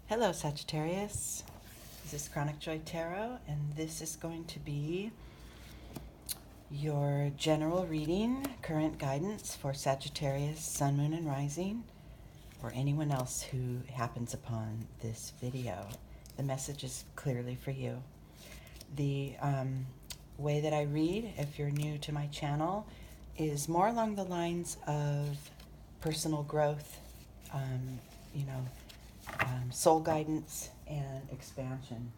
Hello, Sagittarius. This is Chronic Joy Tarot, and this is going to be your general reading, current guidance for Sagittarius, Sun, Moon, and Rising, or anyone else who happens upon this video. The message is clearly for you. The way that I read, if you're new to my channel, is more along the lines of personal growth, soul guidance and expansion.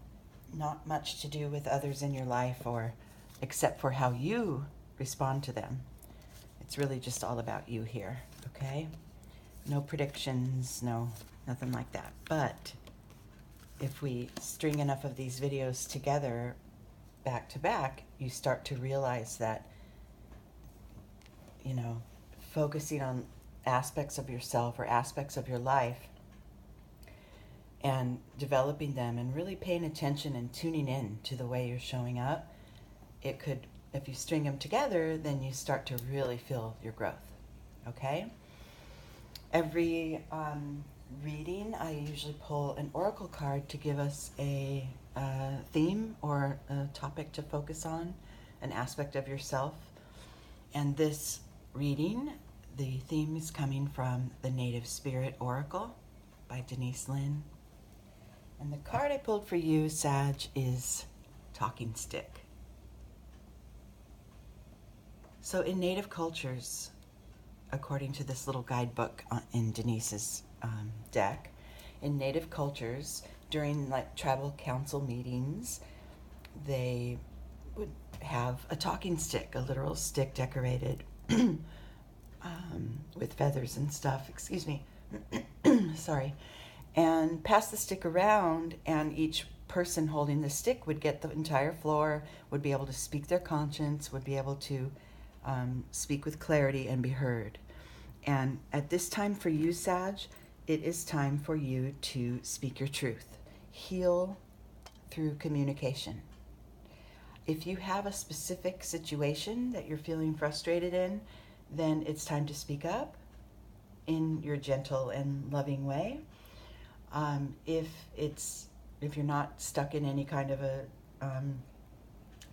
Not much to do with others in your life, or except for how you respond to them. It's really just all about you here, okay? No predictions, nothing like that. But if we string enough of these videos together back to back, you start to realize that, focusing on aspects of yourself or aspects of your life and developing them and really paying attention and tuning in to the way you're showing up, it could, if you string them together, then you start to really feel your growth, okay? Every reading, I usually pull an oracle card to give us a theme or a topic to focus on, an aspect of yourself. And this reading, the theme is coming from the Native Spirit Oracle by Denise Lynn. And the card I pulled for you, Sag, is Talking Stick. So in Native cultures, according to this little guidebook in Denise's deck, in Native cultures, during tribal council meetings, they would have a talking stick, a literal stick decorated with feathers and stuff, excuse me, sorry, and pass the stick around, and each person holding the stick would get the entire floor, would be able to speak their conscience, would be able to speak with clarity and be heard. And at this time for you, Sag, it is time for you to speak your truth. Heal through communication. If you have a specific situation that you're feeling frustrated in, then it's time to speak up in your gentle and loving way. If you're not stuck in any kind of a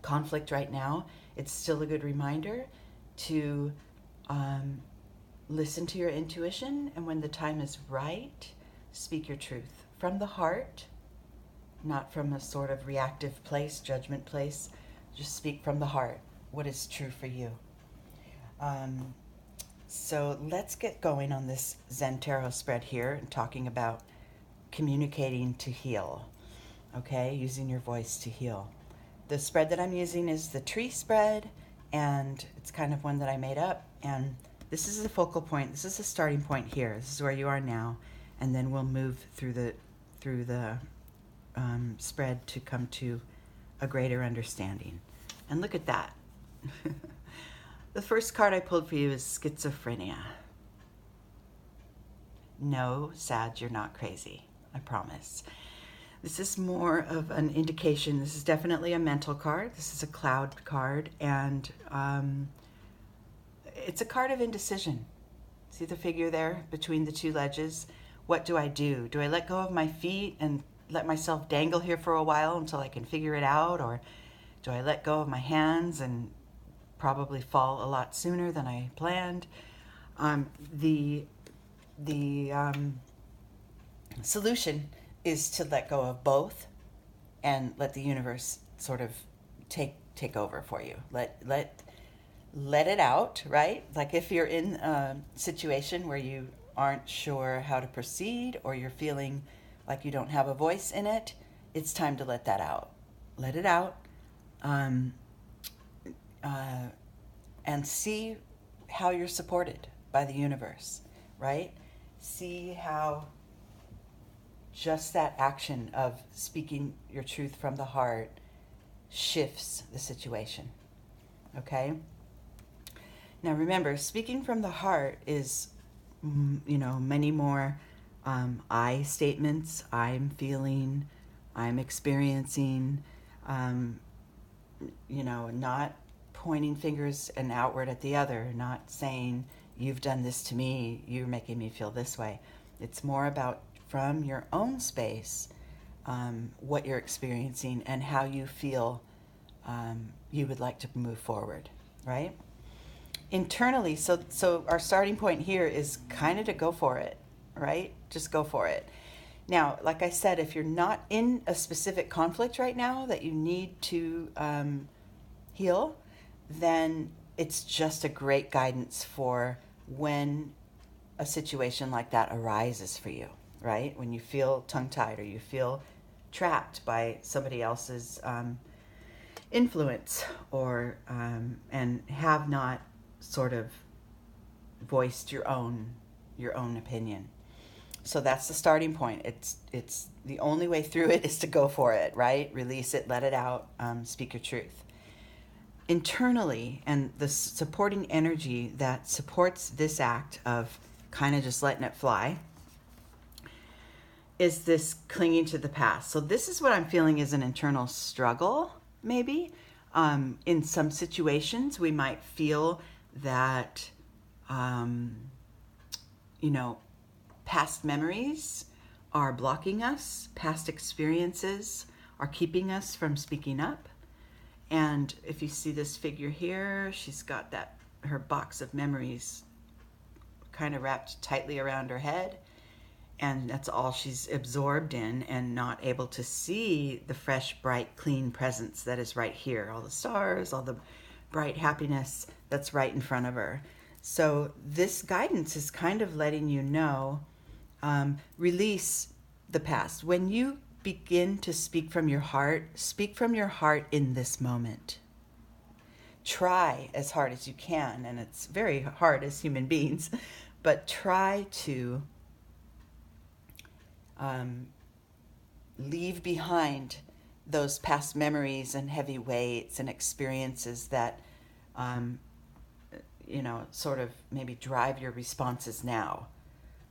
conflict right now, it's still a good reminder to listen to your intuition, and when the time is right, speak your truth from the heart, not from a sort of reactive place, judgment place. Just speak from the heart what is true for you. So let's get going on this Zen Tarot spread here and talking about communicating to heal, okay? Using your voice to heal. The spread that I'm using is the tree spread, and it's kind of one that I made up, and this is the focal point. This is the starting point here. This is where you are now, and then we'll move through the spread to come to a greater understanding. And look at that. The first card I pulled for you is schizophrenia. No, Sag, you're not crazy. I promise. This is more of an indication. This is definitely a mental card. This is a cloud card, and it's a card of indecision. See the figure there between the two ledges? What do I do? Do I let go of my feet and let myself dangle here for a while until I can figure it out? Or do I let go of my hands and probably fall a lot sooner than I planned? The solution is to let go of both and let the universe sort of take over for you. Let it out, right? Like if you're in a situation where you aren't sure how to proceed, or you're feeling like you don't have a voice in it, it's time to let that out. Let it out, and see how you're supported by the universe, right? See how just that action of speaking your truth from the heart shifts the situation, okay? Now remember, speaking from the heart is, many more I statements. I'm feeling, I'm experiencing, not pointing fingers and outward at the other, not saying, you've done this to me, you're making me feel this way. It's more about from your own space what you're experiencing and how you feel you would like to move forward, right? Internally, so our starting point here is kind of to go for it, right? Just go for it. Now, like I said, if you're not in a specific conflict right now that you need to heal, then it's just a great guidance for when a situation like that arises for you, right? When you feel tongue-tied or you feel trapped by somebody else's influence or and have not sort of voiced your own opinion. So that's the starting point. It's the only way through it is to go for it, right? Release it, let it out, speak your truth. Internally, and the supporting energy that supports this act of kind of just letting it fly is this clinging to the past. So this is what I'm feeling is an internal struggle, maybe. In some situations, we might feel that, past memories are blocking us, past experiences are keeping us from speaking up. And if you see this figure here, she's got her box of memories kind of wrapped tightly around her head. And that's all she's absorbed in and not able to see the fresh, bright, clean presence that is right here. All the stars, all the bright happiness that's right in front of her. So this guidance is kind of letting you know, release the past. When you begin to speak from your heart in this moment. Try as hard as you can, and it's very hard as human beings, but try to leave behind those past memories and heavy weights and experiences that, sort of maybe drive your responses now.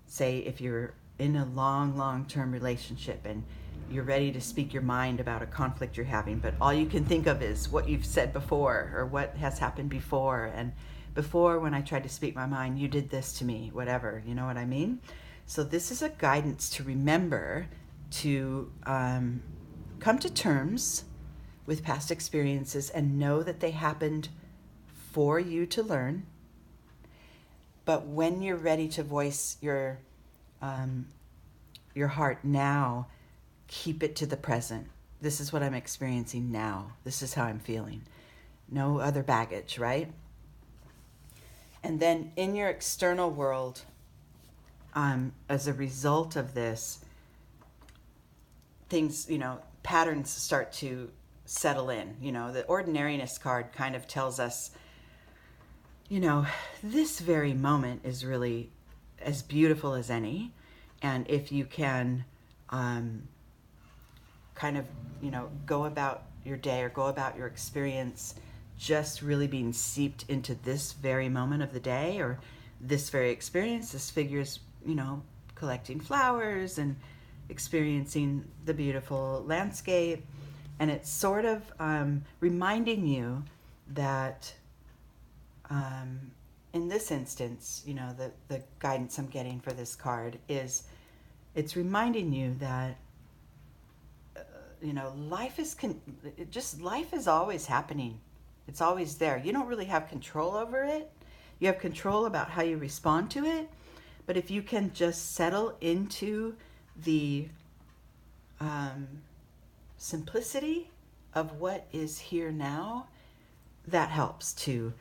Say if you're in a long-term relationship and you're ready to speak your mind about a conflict you're having, but all you can think of is what you've said before or what has happened before. And before, when I tried to speak my mind, you did this to me, whatever, you know what I mean? So this is a guidance to remember to come to terms with past experiences and know that they happened for you to learn. But when you're ready to voice your heart now, keep it to the present. This is what I'm experiencing now. This is how I'm feeling. No other baggage, right? And then in your external world, as a result of this, things, patterns start to settle in. The ordinariness card kind of tells us, this very moment is really as beautiful as any. And if you can kind of, go about your day or go about your experience just really being seeped into this very moment of the day or this very experience, this figure's, collecting flowers and experiencing the beautiful landscape. And it's sort of reminding you that in this instance, the guidance I'm getting for this card is it's reminding you that life is always happening. It's always there. You don't really have control over it. You have control about how you respond to it. But if you can just settle into the simplicity of what is here now, that helps to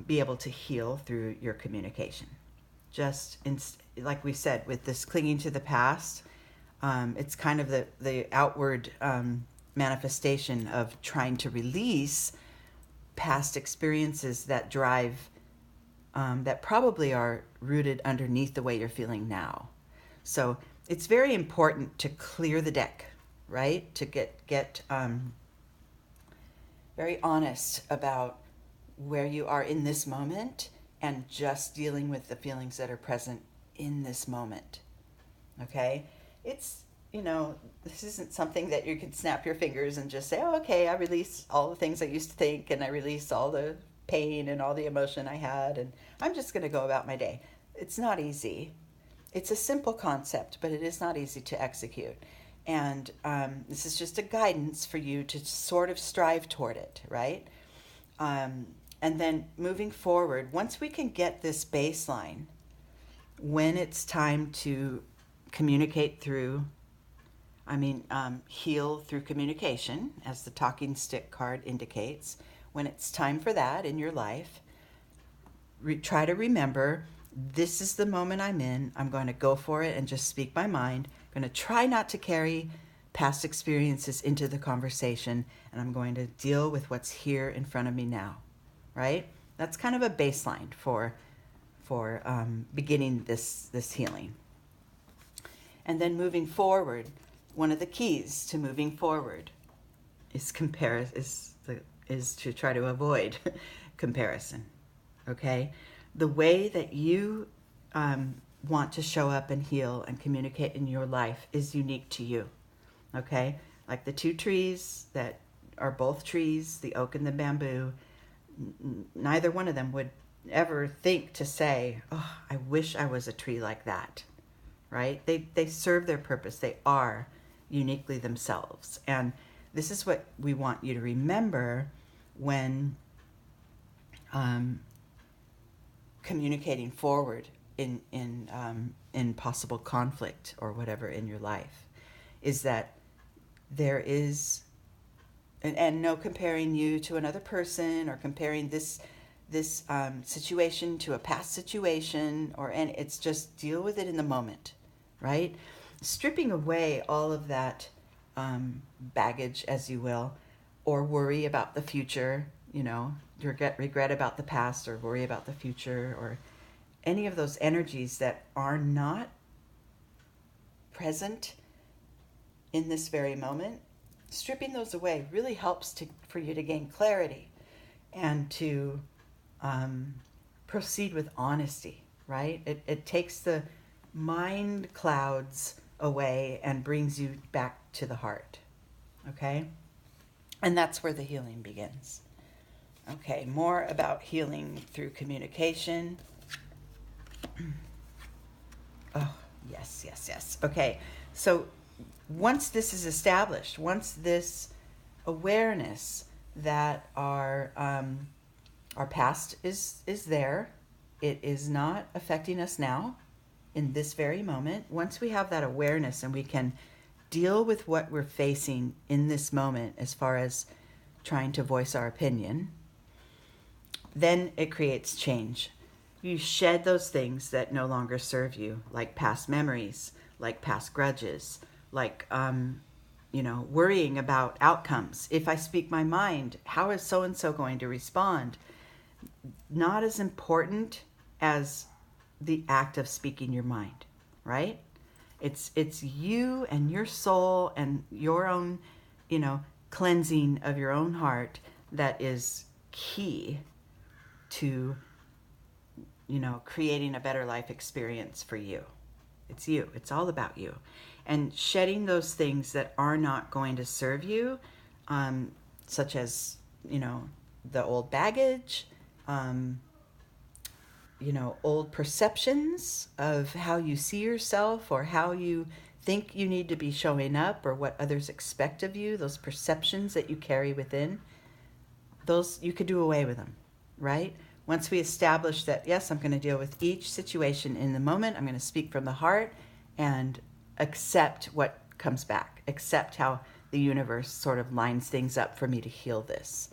be able to heal through your communication. Like we said, with this clinging to the past, it's kind of the outward manifestation of trying to release past experiences that drive, that probably are rooted underneath the way you're feeling now. So it's very important to clear the deck, right? To get very honest about where you are in this moment and just dealing with the feelings that are present in this moment. Okay? It's, this isn't something that you can snap your fingers and just say, oh, okay, I release all the things I used to think and I release all the pain and all the emotion I had and I'm just going to go about my day. It's not easy. It's a simple concept, but it is not easy to execute. And this is just a guidance for you to sort of strive toward it, right? And then moving forward, once we can get this baseline, when it's time to communicate through, heal through communication, as the talking stick card indicates, when it's time for that in your life, try to remember, this is the moment I'm in. I'm going to go for it and just speak my mind. I'm going to try not to carry past experiences into the conversation, and I'm going to deal with what's here in front of me now, right? That's kind of a baseline for beginning this healing. And then moving forward, one of the keys to moving forward is to try to avoid comparison. Okay, the way that you want to show up and heal and communicate in your life is unique to you. Okay, like the two trees that are both trees, the oak and the bamboo, neither one of them would ever think to say, oh, I wish I was a tree like that, right? They serve their purpose. They are uniquely themselves. And this is what we want you to remember when communicating forward in possible conflict or whatever in your life, is that there is, and no comparing you to another person or comparing this situation to a past situation, and it's just deal with it in the moment, right? Stripping away all of that baggage, as you will, or worry about the future, regret about the past or worry about the future, or any of those energies that are not present in this very moment. Stripping those away really helps for you to gain clarity and to proceed with honesty, right? It takes the mind clouds away and brings you back to the heart, okay? And that's where the healing begins. Okay, more about healing through communication. Oh, yes. Okay, so once this is established, once this awareness that our past is there, it is not affecting us now in this very moment. Once we have that awareness and we can deal with what we're facing in this moment as far as trying to voice our opinion, then it creates change. You shed those things that no longer serve you, like past memories, like past grudges, like worrying about outcomes. If I speak my mind, how is so-and-so going to respond? Not as important as the act of speaking your mind, right? It's you and your soul and your own, cleansing of your own heart that is key to, creating a better life experience for you. It's you. It's all about you. And shedding those things that are not going to serve you, such as, the old baggage, old perceptions of how you see yourself or how you think you need to be showing up or what others expect of you, those perceptions that you carry within, those you could do away with them, right? Once we establish that, yes, I'm going to deal with each situation in the moment, I'm going to speak from the heart and accept what comes back, accept how the universe sort of lines things up for me to heal this.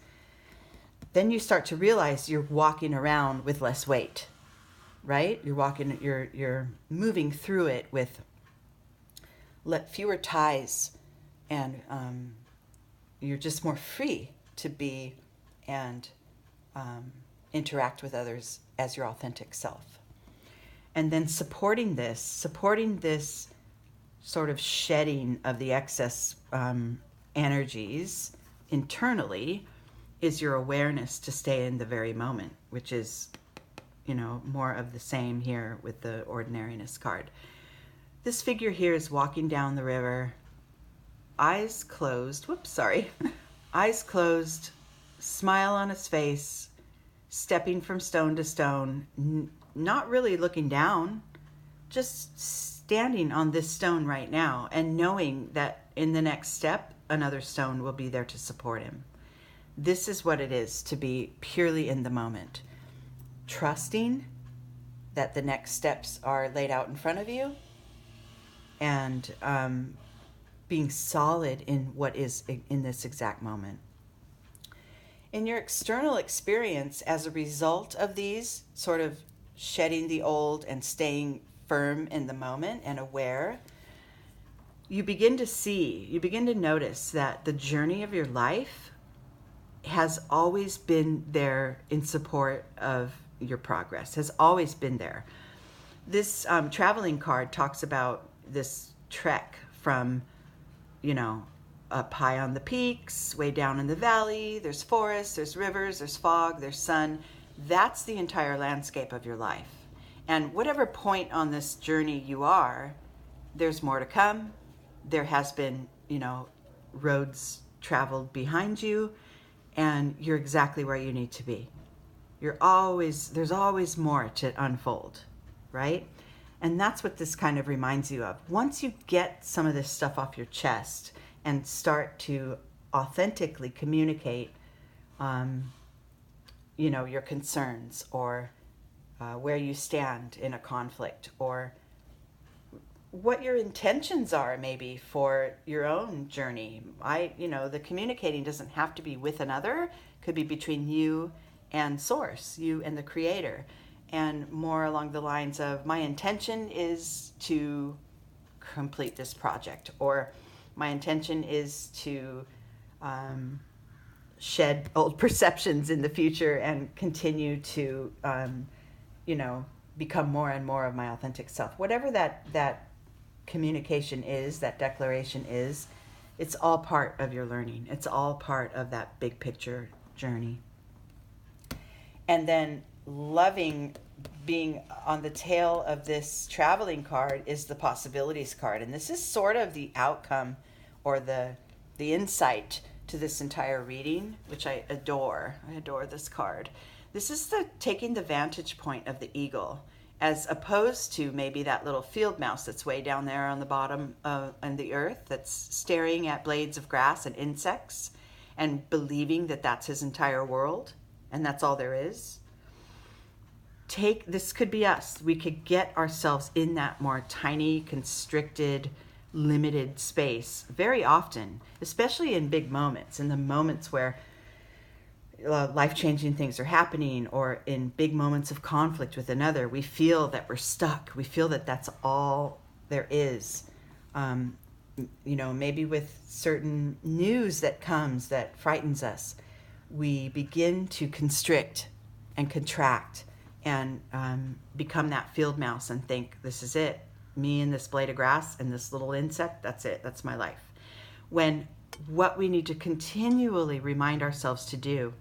Then you start to realize you're walking around with less weight, right? You're moving through it with fewer ties, and you're just more free to be and interact with others as your authentic self. And then supporting this sort of shedding of the excess energies internally is your awareness to stay in the very moment, which is, more of the same here with the ordinariness card. This figure here is walking down the river, eyes closed, eyes closed, smile on his face, stepping from stone to stone, not really looking down just standing on this stone right now and knowing that in the next step, another stone will be there to support him. This is what it is to be purely in the moment. Trusting that the next steps are laid out in front of you, and being solid in what is in this exact moment. In your external experience, as a result of these sort of shedding the old and staying firm in the moment and aware, you begin to notice that the journey of your life has always been there in support of your progress, has always been there. This traveling card talks about this trek from, up high on the peaks, way down in the valley. There's forests, there's rivers, there's fog, there's sun. That's the entire landscape of your life. And whatever point on this journey you are, there's more to come. There has been, roads traveled behind you, and you're exactly where you need to be. There's always more to unfold, right? And that's what this kind of reminds you of. Once you get some of this stuff off your chest and start to authentically communicate, your concerns, or where you stand in a conflict, or what your intentions are maybe for your own journey. The communicating doesn't have to be with another. It could be between you and Source, you and the Creator. And more along the lines of, my intention is to complete this project, or my intention is to shed old perceptions in the future and continue to, become more and more of my authentic self. Whatever that communication is, that declaration is, it's all part of your learning. It's all part of that big picture journey. And then loving being on the tail of this traveling card is the possibilities card. And this is sort of the outcome, or the insight to this entire reading, which I adore. I adore this card. This is taking the vantage point of the eagle, as opposed to maybe that little field mouse that's way down there on the bottom on the earth, that's staring at blades of grass and insects and believing that that's his entire world and that's all there is. This could be us. We could get ourselves in that more tiny, constricted, limited space very often, especially in big moments, in the moments where life-changing things are happening, or in big moments of conflict with another. We feel that we're stuck. We feel that that's all there is. Maybe with certain news that comes that frightens us, we begin to constrict and contract and become that field mouse and think, this is it. Me and this blade of grass and this little insect, that's it. That's my life. When what we need to continually remind ourselves to do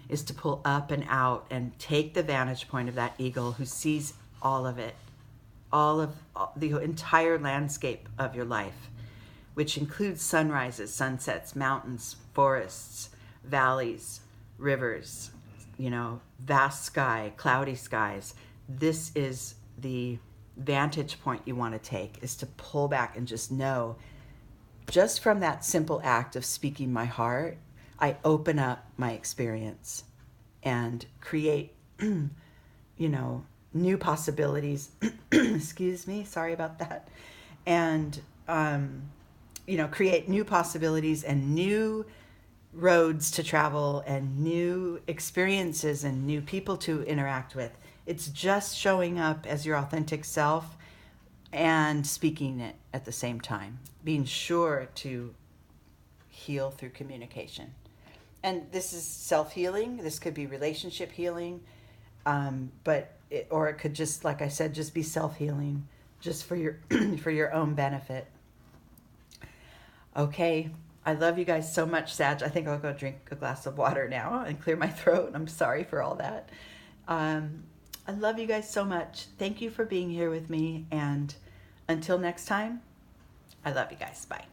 is to pull up and out and take the vantage point of that eagle who sees all of it, all the entire landscape of your life, which includes sunrises, sunsets, mountains, forests, valleys, rivers, vast sky, cloudy skies. This is the vantage point you want to take, is to pull back and just know, just from that simple act of speaking my heart, I open up my experience and create, new possibilities. Excuse me, sorry about that. And, create new possibilities and new roads to travel and new experiences and new people to interact with. It's just showing up as your authentic self and speaking it at the same time, being sure to heal through communication. And this is self-healing. This could be relationship healing, or it could just, like I said, just be self-healing, just for your for your own benefit. Okay, I love you guys so much, Sag. I think I'll go drink a glass of water now and clear my throat. I'm sorry for all that. I love you guys so much. Thank you for being here with me. And until next time, I love you guys. Bye.